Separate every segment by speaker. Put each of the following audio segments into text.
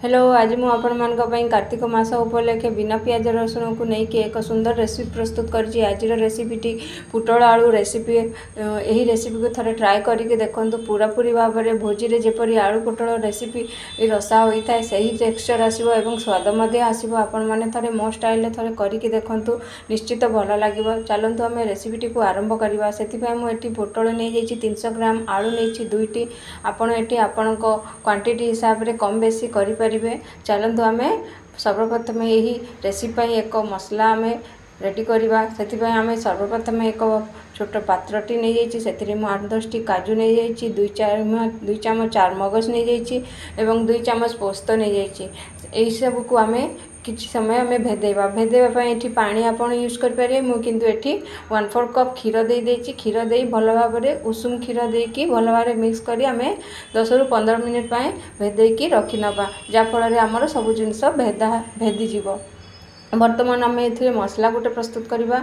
Speaker 1: Hello आज मु आपण मान कार्तिक मास उपलक्षे बिना प्याज रसुण को लेकिन एक सुंदर रेसिपी प्रस्तुत करछि। आज रेसिपीटी पुटल आलू रेसिपी। यही रेसिपी को थरे ट्राए करके देखंतु पूरा पूरी भाव में भोजी रे जेपरी आलू पुटल रेसिपी रसा होता है सही टेक्सचर आसीबो एवं स्वाद मध्य आसीबो। आपण माने थरे मो स्टाइल थरे करके देखंतु निश्चित भल लागिबो। चलंतु आमे रेसिपीटी को आरंभ करबा। सेति पय मु एटी पुटल नै जाइछि 300 ग्राम, आलू नैछि 2टी। आपण एटी आपणको क्वांटिटी हिसाब रे कम बेसी करि परिबे। चलंतु आमे सर्वप्रथम यही रेसिपी एक मसला आमे रेडी करवा। से आम सर्वप्रथम एक छोट पात्रटी नहीं जाइए से 8-10 टी काजू नहीं जाइए, 2 चामच चार मगज नहीं जाइए एवं 2 चामच पोस्त नहीं जाइए। यही सब को आमे किसी समय आम भेदेवाई ये पानी आपड़ यूज करें। मुझे 1/4 कप क्षीर दे देछि। क्षीर दे भल भाव में उषुम क्षीर देकी भल भाव में मिक्स करी आम 10 ରୁ 15 मिनिट भेदेकी रखी नवा, जहाँफल आमर सब जिनस भेदीज। बर्तमान आम ए मसला गोटे प्रस्तुत करवा।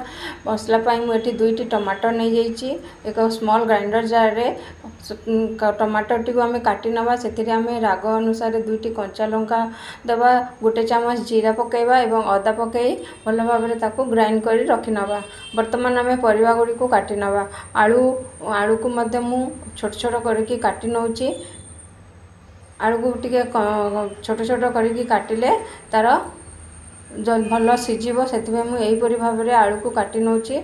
Speaker 1: मसला मुझे 2टी टमाटर नहीं जाइए। एक स्मॉल ग्राइंडर जार रे टमाटर टी आम काटी नवा। से आम राग अनुसार 2टी कंचा लंका दबा, 1 चामच जीरा पकेबा एवं अदा पकई भल भाव में ताको ग्राइंड कर रखी नवा। बर्तमान आम परिवा गुड़ी को काटी नवा। आलू को मध्य मु छोट छोट करके काटी नौची। आलू को टिके छोट छोट करके काटिले तार भल सीझीबो। से यहीपरी भाव में आलू को काटी नौची।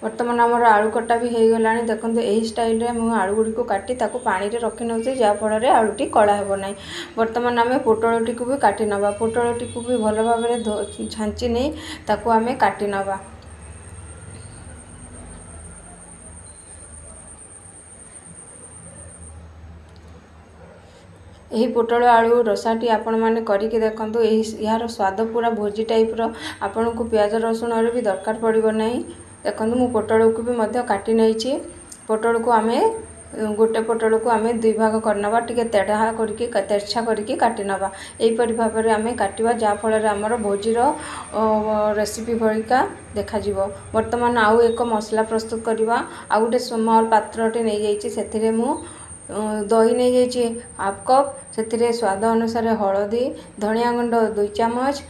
Speaker 1: बर्तमान आमर आलू कटा भी हो गलानी। देखो यही स्टाइल रे मुझे आलू गुड़ी को काटी ताको पानी रे रखी नौची, जहाँफल आलूटी कड़ा हेब ना। बर्तमान आम पोटलटी को भी काटी नवा। पोटलटी को भी भल भाव में छांची नहीं ताको आम काटी नवा। यही पोटल आलू रसाटी आपण मैंने करके देखंतु। यार स्वाद पूरा भोजी टाइप रो। आपन को प्याज रसुण भी दरकार पड़ो ना। देखो मु पोटल को भी मध्य काटी नहीं। पोटल को आम गोटे पोटल को आम 2 भाग करनवा, टिके तेढ़ा करके तेरछा करके काटी नवा। यहीपरी भाव में आम काटिबा, जहाँफल आमर भोजीर रेसिपी भलिका देखा जीवो। वर्तमान आउ एक मसला प्रस्तुत करवा। आ गोटे स्मॉल पात्रटे नहीं जाइए। से मु दही नहीं जाइए 1/2 कप। से स्वाद अनुसार हलदी, धनिया गुंड 2 चामच,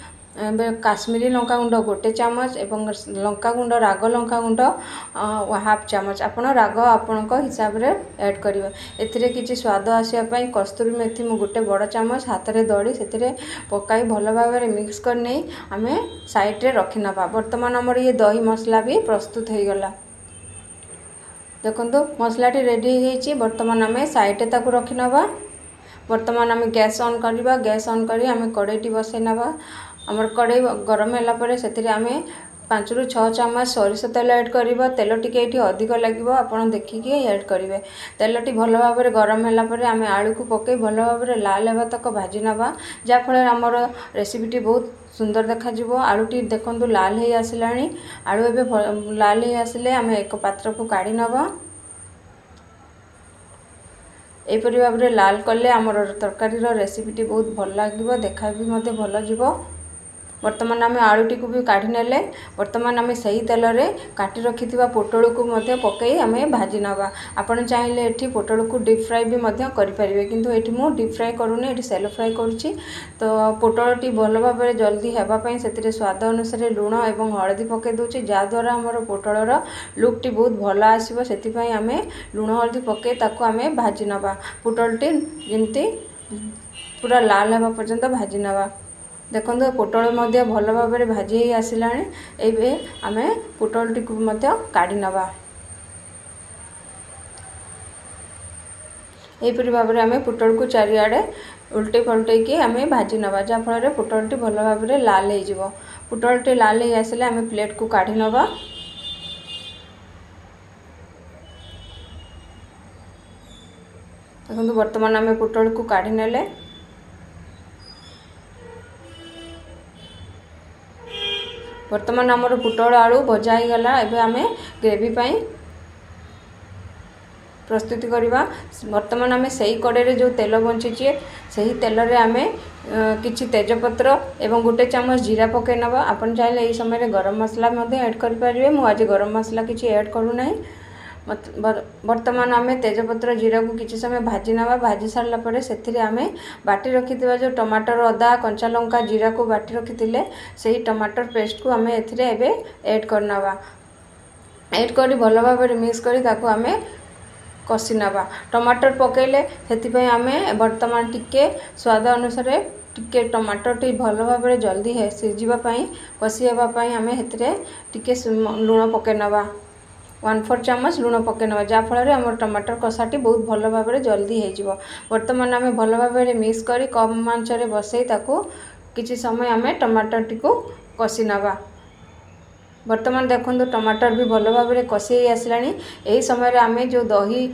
Speaker 1: काश्मीरी लंका गुंड 1 चामच एवं लंका गुंड राग लंका गुंड 1/2 चामच। आपण राग आपण हिसाब रे ऐड करिवे। एथिरे किछि स्वाद आसिया कस्तूरी मेथी मु 1 बड़ चामच हाथ रे दड़ी से पकाई भल भाव में मिक्स कर नहीं आम साइड रे रखी नवा। वर्तमान आमर ये दही मसला भी प्रस्तुत हो गला। देखो मसलाटी रेडी हो जाइए। बर्तमान आम साइड ताकू रखी नवा। वर्तमान आम गैस ऑन करवा। गैस ऑन करी आम कड़ाईटी बसई नवा। आमर कड़ाई गरम है से आम 5 ରୁ 6 चामच सरिष तेल ऐड करवा। तेल टिके ये अधिक लगे, आपड़ देखिए ऐड करेंगे। तेलटी भल भाव में गरम है आम आलू को पकई भल भाव में लाल होगा तक भाजी नवा, जहाँफल आमर रेसिपीटी बहुत सुंदर देखा। आलूटी देखो लाल हो आसला। आलू एवं लाल हो आसिले आम एक पात्र को काढ़ी नवा। यहीपरी भाव में लाल कले आमर तरकारी रेसिपीटी बहुत भल लगे, देखा भी मत भल जीवो। वर्तमान आम आलूटी को भी काढ़ी नेले। वर्तमान आम सही तेल रे काटी रखी पोटल को पकई आम भाजी नवा। आपड़ चाहिए ये पोटल को डीप फ्राए भी करें, किंतु ये मुझे डीप फ्राए करूनी, ये सेलो फ्राए करुच्ची। तो पोटलटी भल भाव में जल्दी होगापाई से स्वाद अनुसार लुण और हलदी पकई दूसरी, जहाँद्वारा आमर पोटलर लुकटी बहुत भल आसो। से आम लुण हलदी पकई ताको आम भाजी नवा। पोटलटी जमती पूरा लाल होगा पर्यंत भाजी नवा। देखो पोटल मध्य भल भाव में भाजी ही आसला। आम पोटलटी को काढ़ी नवा। यहीपरी भाव में आम पोटल को चारिआडे उल्टे पलटेकी आम भाजी नवा, जहाँफल पोटलटी भल भाव में लाल हो। पोटलटी लाल हो आसले आम प्लेट को काढ़ी नवा। देखो वर्तमान आम पोटल को काढ़ी नेले। वर्तमान आमर पोटल आलू भजा ही गला। एबे आमे ग्रेवी पाई प्रस्तुति करवा। वर्तमान आम सही कड़े जो तेल बंची से तेल रे आम किछि तेजपत्र एवं 1 चामच जीरा पकई नवा। आपन चाहिए यही समय गरम मसला ऐड करें। मुझे गरम मसला किछि ऐड करूना। बर्तमान आम तेजपत्र जीरा को किसी समय भाजी नवा भाजी सारा पर से आम बाटी रखि जो टमाटर अदा कंचा लंका जीरा को बाटी रखी से टमाटर पेस्ट को आम एबे ऐड करनवा ऐड कर भल भाव मिक्स कर आम कषि नवा टमाटर पकेले से आम बर्तमान टिके स्वाद अनुसार टिके टमाटर टी भल भाव जल्दी है सीझापी कषि हाँपाई आम टिके लुण पके नवा 1/4 चामच लुण पके नवा जहाँफल आम टमाटर कषाटी बहुत भल भाव जल्दी हो बर्तमान आम भल भाव मिक्स कर कम आंचरे बसई किसी समय आम टमाटर टी को कषि नवा बर्तमान देखो टमाटर भी भल भाव कषि आसला यही समय आम जो दही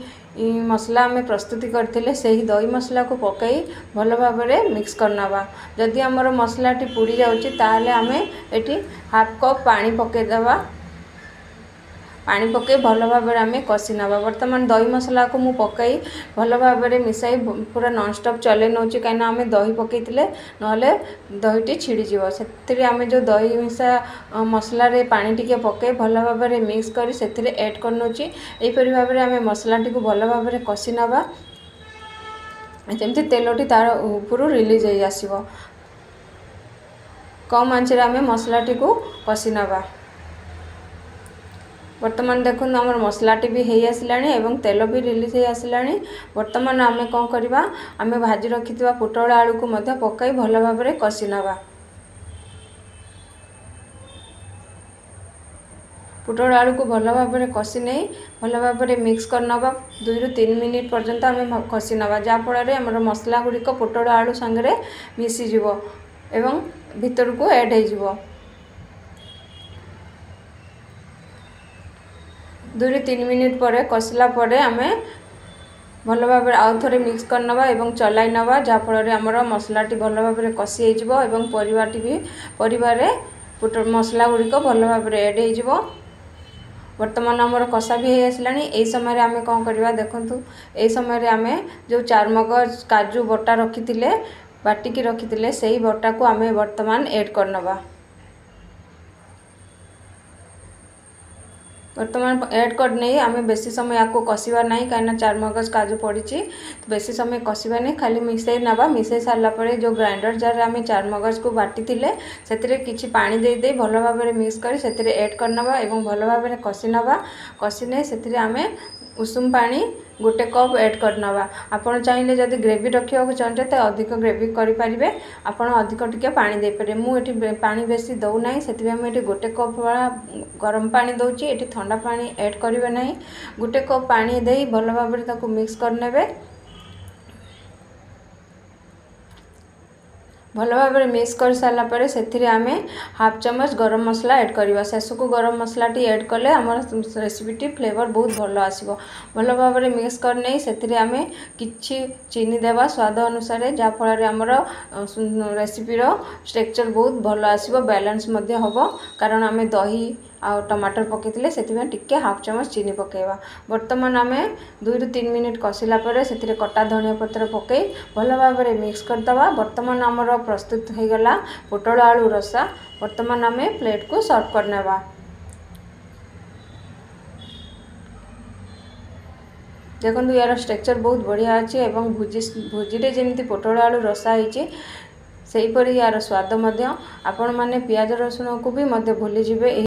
Speaker 1: मसला आम प्रस्तुति करथिले से ही दही मसला को पकई भल भाव मिक्स करनवा जदि आमर मसलाटी पुड़ी जाउची ताहले आमे एटी हाफ कप पानी पकेदेवा पानी पकई भल भाव आम कषि नवा बर्तमान दही मसला को मु पकई भल भाव मिसाई पूरा नॉन स्टॉप चले नौची कहीं आम दही पकईले नहले दहीटी छिड़ीज से आम जो दही मिसा मसला रे पानी टिके पकई भल भाव मिक्स कर से ऐड कर नौची यहीपरि भाव आम मसलाटी को भल भाव कषि नवा जमती तेलटी तार ऊपर रिलीज हो आसो कम आंचरे आम मसलाटी को कषि नवा बर्तमान देखो आमर मसलाटी भी हो आसला एवं तेल भी रिलीज हो आसला बर्तमान आम कौन करवा आम भाजी रखि पोटल आलू को पकई भल भाव कषि नवा पोटल आलू को भल भाव कषि नहीं भल भाव मिक्स कर नवा 2 ରୁ 3 मिनिट पर्यंत आम कषि नवा जहाँफल आमर मसला गुड़िक पोटल आलू सांगे मिसीज एवं भीतर को ऐड हो 2 ରୁ 3 मिनिट पर कषिला आम भल भाव आउ थे मिक्स कर नवा एवं चलाई नवा जहाँफल आमर मसलाटी भल भाव कषि हो परिवाटी भी परिवार मसला गुड़िक भल भाव ऐड हो बर्तमान आमर कषा भी हो आसला यही समय आम कौन करवा देखु यही समय आम जो चारमगज काजू बटा रखी बाटिकी रखी से बटा को आम बर्तमान ऐड कर नवा बर्तमान ऐड कर नहीं आम बेसी समय आपको कषिबा नहीं कहीं चारमगज काजू पड़ी तो बेसी समय कषिबा नहीं खाली मिसई नवा मिसई सारापर जो ग्राइंडर जार आम चारमगज को बाटी से किसी पानी दे दे भल भाव मिक्स कर से ऐड कर नवा एवं भल भाव कषि नवा कषि नहीं से आम उषुम पानी 1 कप ऐड कर नवा आपड़ चाहिए जदि ग्रेवी रखा चाहते तो अधिक ग्रेवी करें आपड़ अधिक टिके पानी दे पारे मुझे पानी बेसी दौना से 1 कप वाला गरम पानी दूची ये ठंडा पानी ऐड करेंगे ना 1 कप पानी दे भल भाव मिक्स करने भल भाव मिक्स कर सारापर से आम हाफ चामच गरम मसला ऐड करवा शेष को गरम मसलाटी ऐड कले आम रेसिपीटी फ्लेवर बहुत भल आसो भल भाव मिक्स कर नहीं से आम किछि चीनी देवा स्वाद अनुसार जहाँफल आमर रेसिपीर स्ट्रक्चर बहुत भल आसो बैलेंस हम कारण आम दही आ टमाटर पकईले से टिके हाफ चामच चीनी पकेवा बर्तमान आम 2 ରୁ 3 मिनिट कषिला से कटा धनिया पत्र पकई भल भाव मिक्स करदवा बर्तमान आमर प्रस्तुत हो गला पोटल आलू रसा बर्तमान आम प्लेट को सर्व करनेवा देखो यार स्ट्रक्चर बहुत बढ़िया अच्छे एवं भुजी जमी पोटल आलू रसा होती सेहीपरि यार स्वाद आपण मैंने पियाज रसुण को भी भूली जाए।